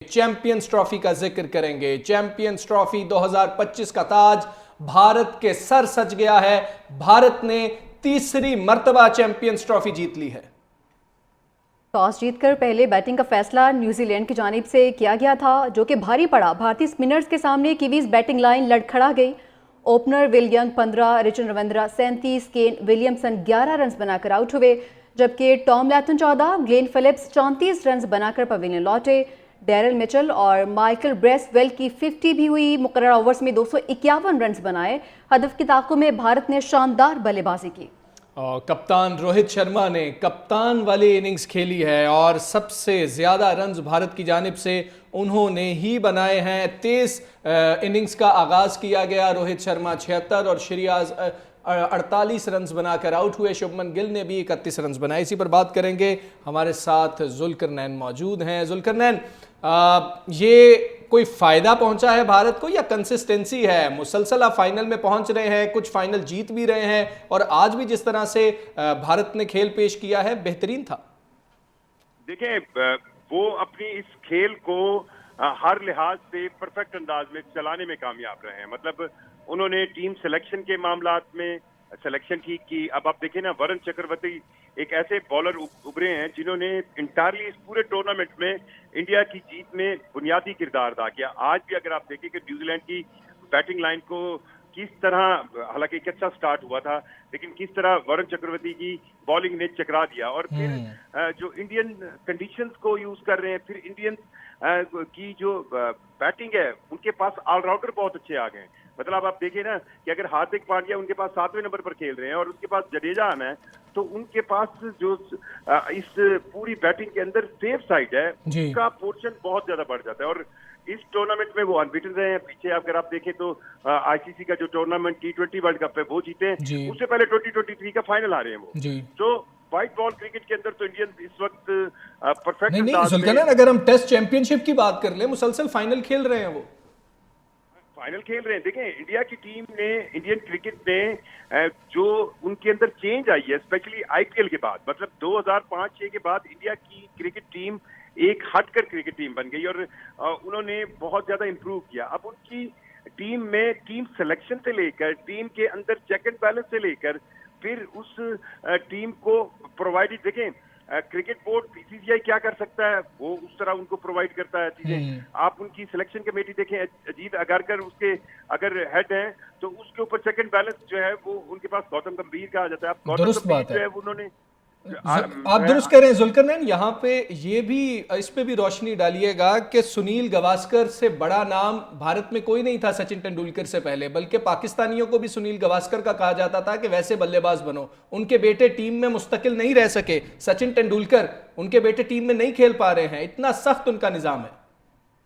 Champions trophy का जिक्र करेंगे। चैंपियंस ट्रॉफी 2025 का ताज भारत के सर सज गया है। भारत ने तीसरी मर्तबा चैंपियंस ट्रॉफी जीत ली है। टॉस जीतकर पहले बैटिंग का फैसला न्यूजीलैंड की जानिब से किया गया था, जो कि भारी पड़ा। भारतीय स्पिनर्स के सामने कीवीज बैटिंग लाइन लड़खड़ा गई। Opener will young 15, Richard Ravindra 37, Kane Williamson 11 run बनाकर आउट हुए, जबकि Tom Latham 14, Glenn Phillips 34 run बनाकर पवेलियन लौटे। डैरल मिचेल और माइकल ब्रेसवेल की 50 भी हुई। मुकर्रर ओवर्स में 251 रन बनाए। हदफ की ताकों में भारत ने शानदार बल्लेबाजी की। कप्तान रोहित शर्मा ने कप्तान वाली इनिंग्स खेली है और सबसे ज्यादा रन्स भारत की जानिब से उन्होंने ही बनाए हैं। तेज इनिंग्स का आगाज किया गया। रोहित शर्मा 76 और श्रेयस 48 रन्स बनाकर आउट हुए। शुभमन गिल ने भी 31 रन्स बनाए। इसी पर बात करेंगे। हमारे साथ जुल्करनैन मौजूद हैं। जुल्करनैन, ये कोई फायदा पहुंचा है भारत को या कंसिस्टेंसी है? मुसलसल आप फाइनल में पहुंच रहे हैं, कुछ फाइनल जीत भी रहे हैं और आज भी जिस तरह से भारत ने खेल पेश किया है बेहतरीन था। देखें, वो अपनी इस खेल को हर लिहाज से परफेक्ट अंदाज में चलाने में कामयाब रहे हैं। मतलब उन्होंने टीम सिलेक्शन के मामलात में सिलेक्शन ठीक की। अब आप देखें ना, वरुण चक्रवर्ती एक ऐसे बॉलर उभरे हैं जिन्होंने इंटायरली इस पूरे टूर्नामेंट में इंडिया की जीत में बुनियादी किरदार अदा किया। आज भी अगर आप देखें कि न्यूजीलैंड की बैटिंग लाइन को किस तरह, हालांकि एक अच्छा स्टार्ट हुआ था, लेकिन किस तरह वरुण चक्रवर्ती की बॉलिंग ने चकरा दिया। और फिर जो इंडियन कंडीशंस को यूज कर रहे हैं, फिर इंडियन की जो बैटिंग है, उनके पास ऑलराउंडर बहुत अच्छे आ गए। मतलब आप देखिए ना कि अगर हार्दिक पांड्या उनके पास 7वें नंबर पर खेल रहे हैं और उसके पास जडेजा आना है, तो उनके पास जो इस पूरी बैटिंग के अंदर सेफ साइड है, उसका पोर्शन बहुत ज्यादा बढ़ जाता है। और इस टूर्नामेंट में वो अनबीटन रहे हैं। पीछे अगर आप देखें तो आईसीसी का जो टूर्नामेंट T20 वर्ल्ड कप है वो जीते, उससे पहले 2023 का फाइनल आ रहे हैं वो। तो व्हाइट बॉल क्रिकेट के अंदर तो इंडियन इस वक्त परफेक्ट नहीं जुल्करनैन, अगर हम टेस्ट चैंपियनशिप की बात कर ले, मुसलसल फाइनल खेल रहे हैं, वो फाइनल खेल रहे हैं। देखें, इंडिया की टीम ने, इंडियन क्रिकेट ने जो उनके अंदर चेंज आई है, स्पेशली आईपीएल के बाद, मतलब 2005-6 के बाद इंडिया की क्रिकेट टीम एक हटकर क्रिकेट टीम बन गई और उन्होंने बहुत ज्यादा इंप्रूव किया। अब उनकी टीम में टीम सिलेक्शन से लेकर, टीम के अंदर चेक एंड बैलेंस से लेकर, फिर उस टीम को प्रोवाइडेड, देखें क्रिकेट बोर्ड बीसीसीआई क्या कर सकता है, वो उस तरह उनको प्रोवाइड करता है चीजें। आप उनकी सिलेक्शन कमेटी देखें, अजीत अगारकर उसके अगर हेड हैं, तो उसके ऊपर सेकंड बैलेंस जो है वो उनके पास गौतम गंभीर कहा जाता है। अब गौतम गंभीर जो है उन्होंने आप दुरुस्त करें जुल्करनैन, यहाँ पे ये भी, इस पे भी रोशनी डालिएगा कि सुनील गावस्कर से बड़ा नाम भारत में कोई नहीं था सचिन तेंदुलकर से पहले, बल्कि पाकिस्तानियों को भी सुनील गावस्कर का कहा जाता था कि वैसे बल्लेबाज बनो। उनके बेटे टीम में मुस्तकिल नहीं रह सके। सचिन तेंदुलकर, उनके बेटे टीम में नहीं खेल पा रहे हैं। इतना सख्त उनका निजाम है।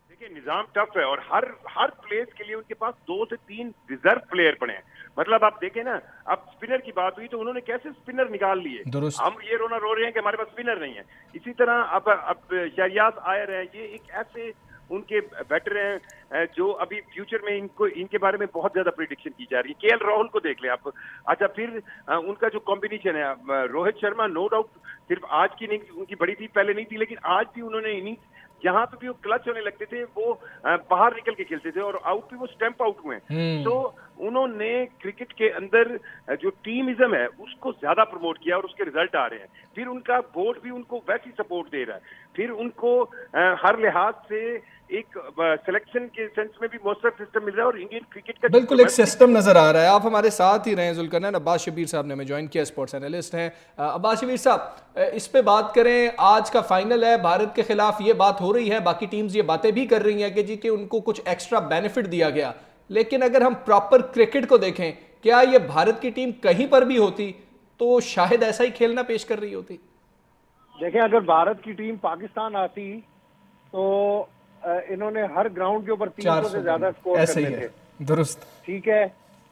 देखिए, निजाम टफ है और हर प्लेस के लिए उनके पास 2 से 3 रिजर्व प्लेयर पड़े हैं। मतलब आप देखें ना, अब स्पिनर की बात हुई तो उन्होंने कैसे स्पिनर निकाल लिए। हम ये रो रहे हैं कि हमारे पास स्पिनर नहीं है। इसी तरह अब शहरियार आयर है, ये एक ऐसे उनके बैटर हैं जो अभी फ्यूचर में इनके बारे में बहुत ज्यादा प्रिडिक्शन की जा रही है। केएल राहुल को देख ले आप। अच्छा, फिर उनका जो कॉम्बिनेशन है, रोहित शर्मा नो डाउट सिर्फ आज की इनिंग्स उनकी बड़ी थी, पहले नहीं थी, लेकिन आज भी उन्होंने इनिंग्स जहां पे भी वो क्लच होने लगते थे, वो बाहर निकल के खेलते थे और आउट भी वो स्टैंप आउट हुए। तो उन्होंने क्रिकेट के अंदर जो टीमिज्म है उसको ज्यादा प्रमोट किया और उसके रिजल्ट आ रहे हैं। फिर उनका बोर्ड भी उनको वैसी सपोर्ट दे रहा है। फिर उनको हर लिहाज से एक सिलेक्शन के सेंस में भी मोस्टर सिस्टम मिल रहा है और इंडियन क्रिकेट का बिल्कुल एक सिस्टम नजर आ रहा है। आप हमारे साथ ही रहे जुल्करनैन। अब्बास शबीर साहब ने हमें ज्वाइन किया, स्पोर्ट्स एनालिस्ट हैं। अब्बास शबीर साहब, इस पे बात करें। आज का फाइनल है, भारत के खिलाफ ये बात हो रही है, बाकी टीम्स ये बातें भी कर रही हैं कि जी कि उनको कुछ एक्स्ट्रा बेनिफिट दिया गया, लेकिन अगर हम प्रॉपर क्रिकेट को देखें, क्या ये भारत की टीम कहीं पर भी होती तो शायद ऐसा ही खेलना पेश कर रही होती? देखें, अगर भारत की टीम पाकिस्तान आती तो इन्होंने हर ग्राउंड के ऊपर 300 से ज्यादा स्कोर करने थे। दुरुस्त, ठीक है।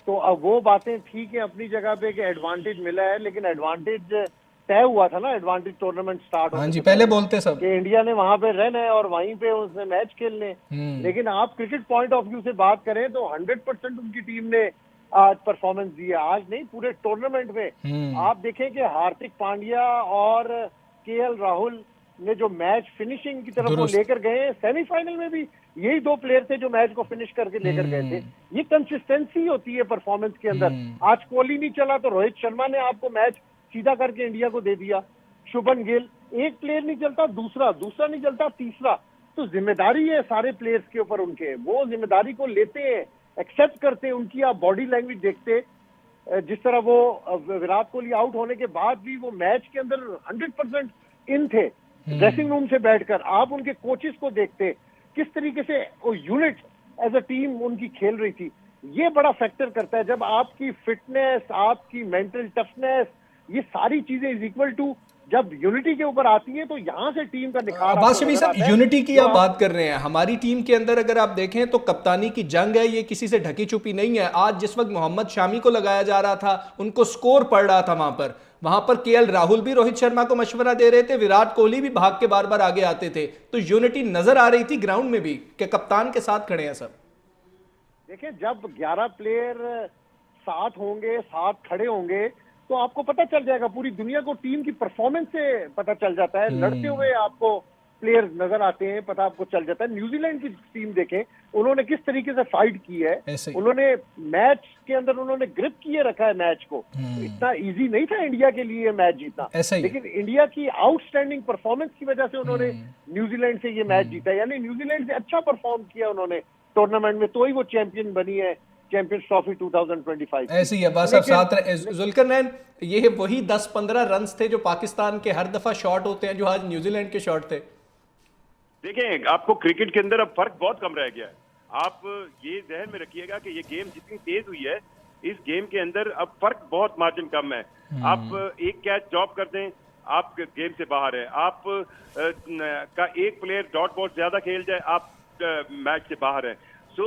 तो अब वो बातें ठीक है अपनी जगह पे कि एडवांटेज मिला है, लेकिन एडवांटेज तय हुआ था ना, एडवांटेज टूर्नामेंट स्टार्ट हाँ जी, पहले बोलते सब कि इंडिया ने वहां पे रहना है और वहीं पे उसने मैच खेलने। लेकिन आप क्रिकेट पॉइंट ऑफ व्यू से बात करें तो 100% उनकी टीम ने आज परफॉर्मेंस दी है। आज नहीं, पूरे टूर्नामेंट में आप देखें कि हार्दिक पांड्या और केएल राहुल ने जो मैच फिनिशिंग की तरफ वो दुरुस्त। लेकर गए हैं, सेमीफाइनल में भी यही दो प्लेयर थे जो मैच को फिनिश करके लेकर गए थे। ये कंसिस्टेंसी होती है परफॉर्मेंस के अंदर। आज कोहली नहीं चला तो रोहित शर्मा ने आपको मैच सीधा करके इंडिया को दे दिया। शुभमन गिल, एक प्लेयर नहीं चलता दूसरा नहीं चलता तीसरा। तो जिम्मेदारी है सारे प्लेयर्स के ऊपर उनके, वो जिम्मेदारी को लेते हैं, एक्सेप्ट करते हैं। उनकी आप बॉडी लैंग्वेज देखते, जिस तरह वो विराट कोहली आउट होने के बाद भी वो मैच के अंदर 100% इन थे। ड्रेसिंग रूम से बैठकर आप उनके कोचेस को देखते, किस तरीके से वो यूनिट एज अ टीम उनकी खेल रही थी। ये बड़ा फैक्टर करता है। जब आपकी फिटनेस, आपकी मेंटल टफनेस, ये सारी चीजें इज इक्वल टू जब यूनिटी के ऊपर आती है, तो यहाँ से टीम का निखार अब्बास शबीर साहब, यूनिटी की आप बात कर रहे हैं। हमारी टीम के अंदर अगर आप देखें तो कप्तानी की जंग है, ये किसी से ढकी छुपी नहीं है। आज जिस वक्त मोहम्मद शामी को लगाया जा रहा था, उनको स्कोर पड़ रहा था वहां पर केएल राहुल भी रोहित शर्मा को मशवरा दे रहे थे, विराट कोहली भी भाग के बार बार आगे आते थे। तो यूनिटी नजर आ रही थी ग्राउंड में भी कि कप्तान के साथ खड़े हैं सब। देखिए, जब 11 प्लेयर साथ होंगे, साथ खड़े होंगे, तो आपको पता चल जाएगा, पूरी दुनिया को टीम की परफॉर्मेंस से पता चल जाता है। लड़ते हुए आपको प्लेयर्स नजर आते हैं, पता आपको चल जाता है। न्यूजीलैंड की टीम देखें, उन्होंने किस तरीके से फाइट की है। उन्होंने मैच के अंदर उन्होंने ग्रिप किए रखा है मैच को। इतना इजी नहीं था इंडिया के लिए मैच जीतना, लेकिन इंडिया की आउटस्टैंडिंग परफॉर्मेंस की वजह से उन्होंने न्यूजीलैंड से ये मैच जीता। यानी न्यूजीलैंड से अच्छा परफॉर्म किया उन्होंने टूर्नामेंट में, तो ही वो चैंपियन बनी है, चैंपियंस ट्रॉफी 2025। ऐसे ही अब्बास साहब साथ जुल्करनैन, ये वही 10-15 रन थे जो पाकिस्तान के हर दफा शॉट होते हैं, जो आज न्यूजीलैंड के शॉट थे। देखें, आपको क्रिकेट के अंदर अब फर्क बहुत कम रह गया है। आप ये जहन में रखिएगा कि ये गेम जितनी तेज हुई है, इस गेम के अंदर अब फर्क बहुत मार्जिन कम है। आप एक कैच ड्रॉप कर दें, आप गेम से बाहर है। आप का एक प्लेयर डॉट बॉल ज्यादा खेल जाए, आप मैच से बाहर है। सो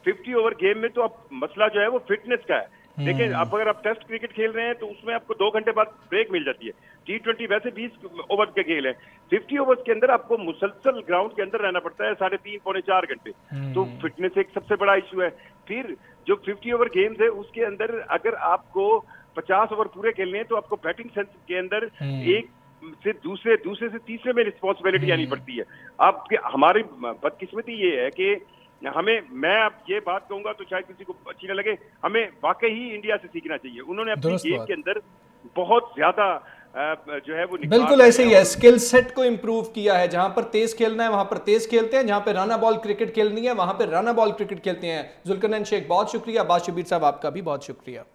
50 ओवर गेम में तो अब मसला जो है वो फिटनेस का है। लेकिन अब अगर आप टेस्ट क्रिकेट खेल रहे हैं तो उसमें आपको 2 घंटे बाद ब्रेक मिल जाती है। T20 वैसे 20 ओवर के खेल है। 50 ओवर्स के अंदर आपको मुसलसल ग्राउंड के अंदर रहना पड़ता है 3.5-4 घंटे। तो फिटनेस एक सबसे बड़ा इशू है। फिर जो 50 ओवर गेम्स है उसके अंदर अगर आपको 50 ओवर पूरे खेलने हैं तो आपको बैटिंग सेंस के अंदर एक से दूसरे से तीसरे में रिस्पॉन्सिबिलिटी आनी पड़ती है। अब हमारी बदकिस्मती ये है कि मैं अब ये बात कहूंगा तो शायद किसी को अच्छी ना लगे, हमें वाकई ही इंडिया से सीखना चाहिए। उन्होंने अपनी गेम के अंदर बहुत ज्यादा जो है वो बिल्कुल ऐसे ही है, स्किल सेट को इंप्रूव किया है। जहां पर तेज खेलना है वहां पर तेज खेलते हैं, जहां पर रन बॉल क्रिकेट खेलनी है वहां पर रन बॉल क्रिकेट खेलते हैं। जुल्करनैन शेख बहुत शुक्रिया, अब्बास शबीर साहब आपका भी बहुत शुक्रिया।